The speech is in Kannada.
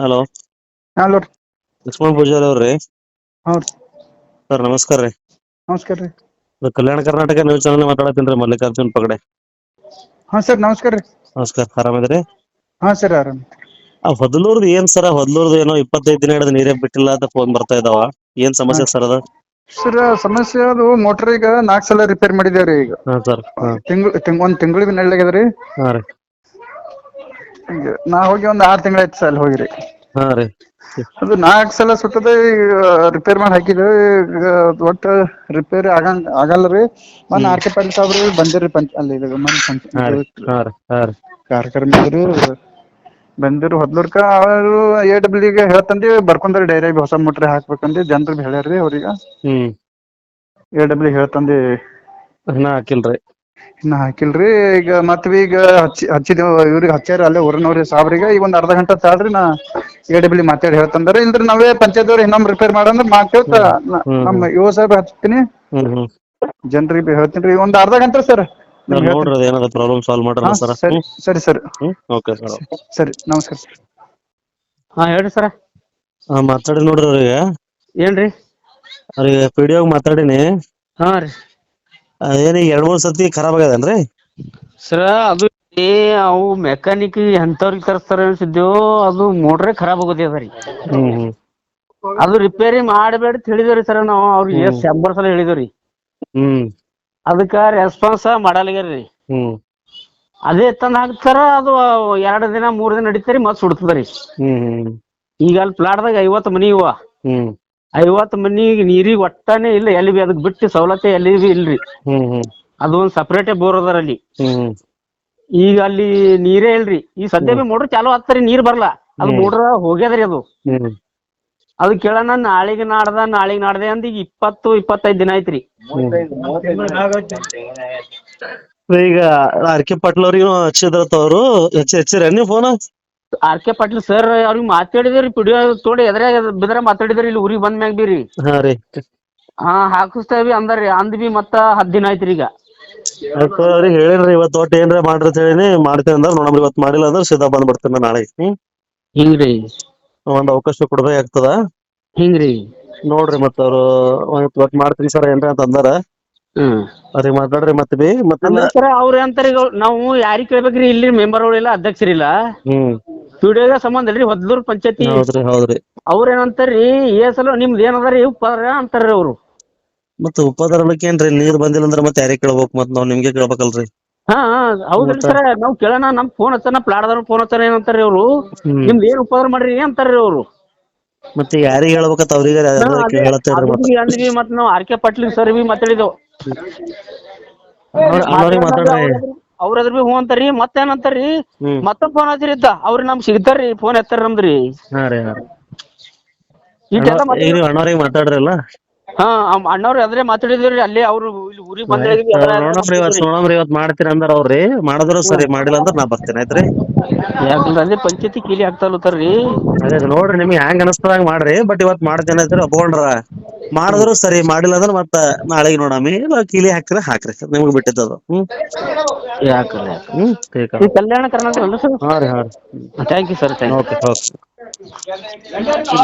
ಹಲೋ. ಹಲೋ ರೀ. ಲಕ್ಷ್ಮಣ್ ಪೂಜಾರಿ ಅವ್ರಿ. ಹ್ಞೂ ರೀ. ಸರ್ ನಮಸ್ಕಾರ ರೀ. ನಮಸ್ಕಾರ ರೀ. ಕಲ್ಯಾಣ ಕರ್ನಾಟಕ ನ್ಯೂಸ್ ಚಾನಲ್ ಮಾತಾಡತ್ತೀನಿ ರೀ, ಮಲ್ಲಿಕಾರ್ಜುನ್ ಪಗಡೆ. ಹಾಂ ಸರ್ ನಮಸ್ಕಾರ ರೀ. ನಮಸ್ಕಾರ, ಆರಾಮಿದ್ರಿ? ಹಾಂ ಸರ್ ಆರಾಮ್. ಆ ಹೊದಲೂರ್ದು ಏನ್ ಸರ, ಹೊದಲೂರ್ದು ಏನೋ 25 ದಿನ ಹಿಡಿದು ನೀರೇ ಬಿಟ್ಟಿಲ್ಲ ಅಂತ ಫೋನ್ ಬರ್ತಾ ಇದಾವ. ಏನ್ ಸಮಸ್ಯೆ ಸರ್ ಅದು? ಸರ್ ಸಮಸ್ಯೆ ಅದು ಮೋಟರ್ ಈಗ 4 ಸಲ ರಿಪೇರ್ ಮಾಡಿದೇವ್ರಿ. ಈಗ ಹಾ ಸರ್. ಹಾ ಒಂದ್ ತಿಂಗಳಿಗೆ ನಳ್ಳಗ್ಯದ್ರಿ. ಹಾ ರೀ. ನಾ ಹೋಗಿ ಒಂದ್ 6 ತಿಂಗಳಾಯ್ತು ಸರ್ ಅಲ್ಲಿ ಹೋಗಿರಿ. ಹಾ ರೀ. ಅದು 4 ಸಲ ಸುಟ್ಟದ. ಈಗ ರಿಪೇರ್ ಮಾಡಿ ಹಾಕಿದ್ವಿ. ಈಗ ಒಟ್ಟ ರಿಪೇರಿ ಆಗಲ್ರಿ. ಮೊನ್ನೆ ಹ್ಮ್. ಆರ್ ಕೆ ಪಾಟೀಲ್ ಸಾಹೇಬ್ರು ಬಂದಿರಿ ಅಲ್ಲಿ ಹಾ ರೀ. ಹಾ ರೀ. ಹಾ ರೀ. ಕಾರ್ಯಕ್ರಮ ಇದ್ರಿ. ಬಂದಿರು ಹೊದ್ಲೂರ್ಕ ಅವರು AWಗೆ ಹೇಳ್ತಂದಿ ಬರ್ಕೊಂಡ್ರಿ ಡೈರಿಯಾಗಿ ಹೊಸ ಮೋಟ್ರಿ ಹಾಕ್ಬೇಕಂದಿ ಜನರಿಗೆ ಹೇಳ್ಯಾರ್ರಿ ಅವ್ರೀಗ. ಹ್ಮ್. AW ಹೇಳ್ತಂದಿ. ಇನ್ನ ಹಾಕಿಲ್ರಿ. ಇನ್ನ ಹಾಕಿಲ್ರಿ. ಈಗ ಮತ್ತೀಗ ಹಚ್ಚಿದೇವು ಇವ್ರಿಗೆ ಹಚ್ಚಾರ ಅಲ್ಲೇ ಊರಿನವ್ರಿ ಸಾಬ್ರಿಗೆ. ಈಗ ಒಂದ್ ಅರ್ಧ ಗಂಟೆ ತಾಳ್ರಿ, ನಾ AW ಮಾತಾಡಿ ಹೇಳ್ತಂದಾರ. ಇಲ್ರಿ ನಾವೇ ಪಂಚಾಯತ್ದವ್ರು ಇನ್ನೊಮ್ಮೆ ರಿಪೇರ್ ಮಾಡಂದ್ರ ಮಾಡ್ತೇವ್ತ. ಹ್ಮ್. ಹ್ಮ್. ನಮ್ಮ ಹ್ಮ್. ಯುವ ಸಾಹೇಬ್ ಹಚ್ತೀನಿ, ಹ್ಮ್. ಹ್ಮ್. ಜನರಿಗೆ ಹೇಳ್ತೀನಿ. ಒಂದ್ ಅರ್ಧ ಗಂಟೆ ಸರ್ ನಿಮ್ಗೆ ಹೇಳ್ತೀನಿ. ನೋಡ್ರಿ ಅದ ಏನಾದ ಪ್ರಾಬ್ಲಮ್ ಸಾಲ್ವ್ ಹಾ ಮಾಡ್ರಲ್ಲ ಸರ್. ಸರಿ ಸರಿ ಸರ್. Okay sir. ಸರಿ ನಮಸ್ಕಾರ ಸರ್. ಹಾ ಹೇಳ್ರಿ ಸರ. ಮಾತಾಡಿ ನೋಡ್ರಿ ಅವ್ರಿಗೆ. ಏನ್ರಿ? ಅವ್ರಿಗೆ PDO ಮಾತಾಡಿನಿ. ಹಾ ರೀ. ಏನೀಗ 2-3 ಸತಿ ಖರಾಬ್ ಆಗ್ಯದೇನ್ರಿ? ಸರ ಅದು ಅವು ಮೆಕ್ಯಾನಿಕ್ ಎಂತವ್ರಿಗೆ ತರಿಸ್ತಾರ ಅನ್ಸಿದ್ದೇವು. ಅದು ಮೋಟ್ರೇ ಖರಾಬ್ ಆಗೋದ್ರಿ. ಹ್ಮ್. ಹ್ಮ್. ಅದು ರಿಪೇರಿ ಮಾಡಬೇಡ ಅಂತ ಹೇಳಿದೇವ್ರಿ ಸರ್ ನಾವು. ಅವ್ರಿಗೆ ಹ್ಮ್. 80 ಸಲ ಹೇಳಿದೇವ್ರಿ. ಹ್ಮ್. ಅದಕ್ಕ ರೆಸ್ಪಾನ್ಸ್ ಮಾಡಲ್ಗ್ಯಾರ್ರಿ. ಹ್ಮ್. ಅದೇ ತಂದ್ ಹಾಕ್ತಾರ. ಅದು 2 ದಿನ 3 ದಿನ ನಡೀತಾರಿ, ಮತ್ ಸುಡ್ತದ್ರಿ. ಹ್ಮ್. ಈಗ ಅಲ್ಲಿ ಪ್ಲಾಟ್ದಾಗ 50 ಮನಿ ಇವ. ಹ್ಮ್. 50 ಮನಿಗೆ ನೀರಿಗೆ ಒಟ್ಟಾನೆ ಇಲ್ಲ. ಎಲ್ಲಿ ಬಿ ಅದಕ್ ಬಿಟ್ಟು ಸವಲತ್ತೇ ಎಲ್ಲಿ ಬಿ ಇಲ್ರಿ. ಹ್ಮ್. ಹ್ಮ್. ಅದು ಒಂದ್ ಸಪ್ರೇಟೇ ಬೋರ್ ಅದರ ಅಲ್ಲಿ. ಹ್ಮ್. ಈಗ ಅಲ್ಲಿ ನೀರೇ ಇಲ್ರಿ. ಈ ಸದ್ಯ ಬಿ ಮೋಟ್ರ್ ಚಾಲು ಆಗ್ತಾರಿ, ನೀರ್ ಬರ್ಲಾ. ಅದು ಮೋಟ್ರ್ ಹೋಗ್ಯದ್ರಿ ಅದು. ಹ್ಮ್. ಅದು ಕೇಳೋಣ ನಾಳಿಗೆ ನಾಡ್ದೆ ಅಂದ್ ಈಗ 20-25 ದಿನ ಐತ್ರಿ. ಈಗ RK ಪಾಟೀಲ್ ಅವ್ರಿಗೂ ಹಚ್ಚಿದ್ರತ. ಅವ್ರು ಹಚ್ಚಿರ ನೀವು ಫೋನ್? RK ಪಾಟೀಲ್ ಸರ್ ಅವ್ರಿಗೆ ಮಾತಾಡಿದ್ರಿ. PDO ತೋಡಿ ಎದ್ರಾಗ ಬಿದ್ರ ಮಾತಾಡಿದ್ರಿ. ಇಲ್ಲಿ ಊರಿಗೆ ಬಂದ್ ಮ್ಯಾಗ ಬಿ. ಹಾ ರೀ. ಹಾಕಿಸ್ತೇವಿ ಅಂದ್ರಿ. ಅಂದ್ ಬಿ ಮತ್ತ 10 ದಿನ ಆಯ್ತ್ರಿ ಈಗ. ಅವ್ರಿಗೆ ಹೇಳಿನ್ರಿ ಇವತ್ತು ಒಟ್ಟು ಏನ್ರ ಮಾಡ್ರಿ ಅಂತ ಹೇಳಿನಿ. ಮಾಡ್ತೇನೆ ಅಂದ್ರ ನೋಡಮ್ರಿ. ಇವತ್ತು ಮಾಡಿಲ್ಲ ಅಂದ್ರೆ ಸೀದಾ ಬಂದ್ ಬಿಡ್ತೇನೆ ನಾಳೆ. ಹಿಂಗ್ರಿ. ಒಂದ್ ಅವಕಾಶ ಕೊಡ್ಬೇಕಾಗ್ತದ. ಹಿಂಗ್ರಿ. ನೋಡ್ರಿ ಮತ್ತ ಅವ್ರು ಇವತ್ತು ಮಾಡ್ತೀನಿ ಸರ್ ಏನ್ರಿ ಅಂತ ಅಂದಾರ. ಅವ್ರಿಗೆ ಮಾತಾಡ್ರಿ ಮತ್ತೆ ಬಿ ಮತ್ತಿಲ್ಲ. ಅಂದ್ರೆ ಸರ ಅವ್ರ ಅಂತಾರ ಈಗ ನಾವು ಯಾರಿಗ್ ಕೇಳ್ಬೇಕ್ರಿ? ಇಲ್ಲಿ ಮೆಂಬರ್ಗಳಿಲ್ಲ, ಅಧ್ಯಕ್ಷರಿಲ್ಲ. ಹ್ಮ್. PDO ಸಂಬಂಧ ಅಲ್ರಿ ಹೊದ್ಲೂರ್ ಪಂಚಾಯತಿ. ಹೌದ್ರಿ. ಹೌದ್ರಿ. ಅವ್ರೇನಂತಾರ್ರಿ, ಸಲ ನಿಮ್ದು ಏನದ್ರಿ ಉಪಕಾರ ಅಂತಾರ್ರಿ ಅವ್ರು. ಮತ್ತ ಉಪದಾರಕ್ಕೆ ಏನ್ರಿ? ನೀರ್ ಬಂದಿಲ್ಲ ಅಂದ್ರೆ ಮತ್ತೆ ಯಾರಿಗೆ ಕೇಳ್ಬೇಕು? ಮತ್ ನಾವ್ ನಿಮ್ಗೆ ಕೇಳ್ಬೇಕಲ್ರಿ. ಹಾ ಹೌದ್ರಿ ಸರ. ನಾವ್ ಕೇಳೋಣ, ನಮ್ ಫೋನ್ ಹಚ್ಚನ, ಪ್ಲಾಟ್ದವ್ರ ಫೋನ್ ಹಚ್ಚನ. ಏನಂತಾರ್ರಿ ಅವ್ರು, ನಿಮ್ದು ಏನ್ ಉಪಕಾರ ಮಾಡ್ರಿ ಅಂತಾರ್ರಿ ಅವ್ರು. ಮತ್ತೆ ಯಾರಿಗ್ ಹೇಳ್ಬೇಕಂತ ಅವ್ರಿಗೆ ಹೇಳತ್ತೇಳ್ರಿ ಮತ್ತ. ಅಂದ್ವಿ. ಮತ್ ನಾವ್ RK ಪಾಟೀಲ್ ಸರ್ ಬಿ ಮಾತಾಡಿದೇವ್. ಅವ್ರಿಗೆ ಮಾತಾಡ್ರಿ. ಅವ್ರದ್ರ ಬಿ ಹೂ ಅಂತಾರಿ. ಮತ್ತೇನಂತಾರಿ, ಹ್ಮ್. ಮತ್ತ ಫೋನ್ ಹಚ್ಚಿರಿದ್ದ. ಅವ್ರು ನಮ್ಗ್ ಸಿಗ್ತಾರ್ರಿ, ಫೋನ್ ಎತ್ತಾರ ನಮ್ದ್ರಿ. ಹಾ ರೀ. ಹಾ ರೀ. ಇಟ್ಟೆಲ್ಲ ಈಗ ನೀವು ಅಣ್ಣವ್ರಿಗೆ ಮಾತಾಡ್ರಲ್ಲ. ಹಾ ಅಣ್ಣವ್ರು ಅದ್ರೆ ಮಾತಾಡಿದ್ರಿ. ಅಲ್ಲಿ ಅವ್ರು ಇಲ್ಲಿ ಊರಿಗೆ ಬಂದಾಗ ನೋಡಮ್ರಿ ಇವತ್ ಮಾಡ್ತೀರಿ ಅಂದಾರ ಅವ್ರಿ. ಮಾಡಿದ್ರು ಸರಿ, ಮಾಡಿಲ್ಲ ಅಂದ್ರ ನಾ ಬರ್ತೇನೆ. ಆಯ್ತ್ರಿ. ಯಾಕಂದ್ರೆ ಅದೇ ಪಂಚಾಯತಿ ಕೀಲಿ ಆಗ್ತಾಲತ್ತಾರ್ರಿ. ಅದೇ ನೋಡ್ರಿ, ನಿಮ್ಗೆ ಹೆಂಗ್ ಅನಸ್ತದಂಗ ಮಾಡ್ರಿ. ಬಟ್ ಇವತ್ ಮಾಡ್ತೇನೆ ಅಂತೀರಿ, ಒಪ್ಕೊಂಡ್ರ ಮಾಡಿದ್ರು ಸರಿ, ಮಾಡಿಲ್ಲ ಅಂದ್ರೆ ಮತ್ತ ನಾಳೆಗ್ ನೋಡಮಿ. ಕೀಲಿ ಹಾಕ್ರ ಹಾಕ್ರಿ, ನಿಮ್ಗ್ ಬಿಟ್ಟಿದ್ದದು. ಯಾಕಲ್ಲ ठीक ಈ ಕಲ್ಯಾಣ ಕರ್ನಾಟಕ ಅಲ್ಲ ಸರ್? ಹಾ ರೀ. ಹಾ ರೀ. Thank you sir. Thank okay. You.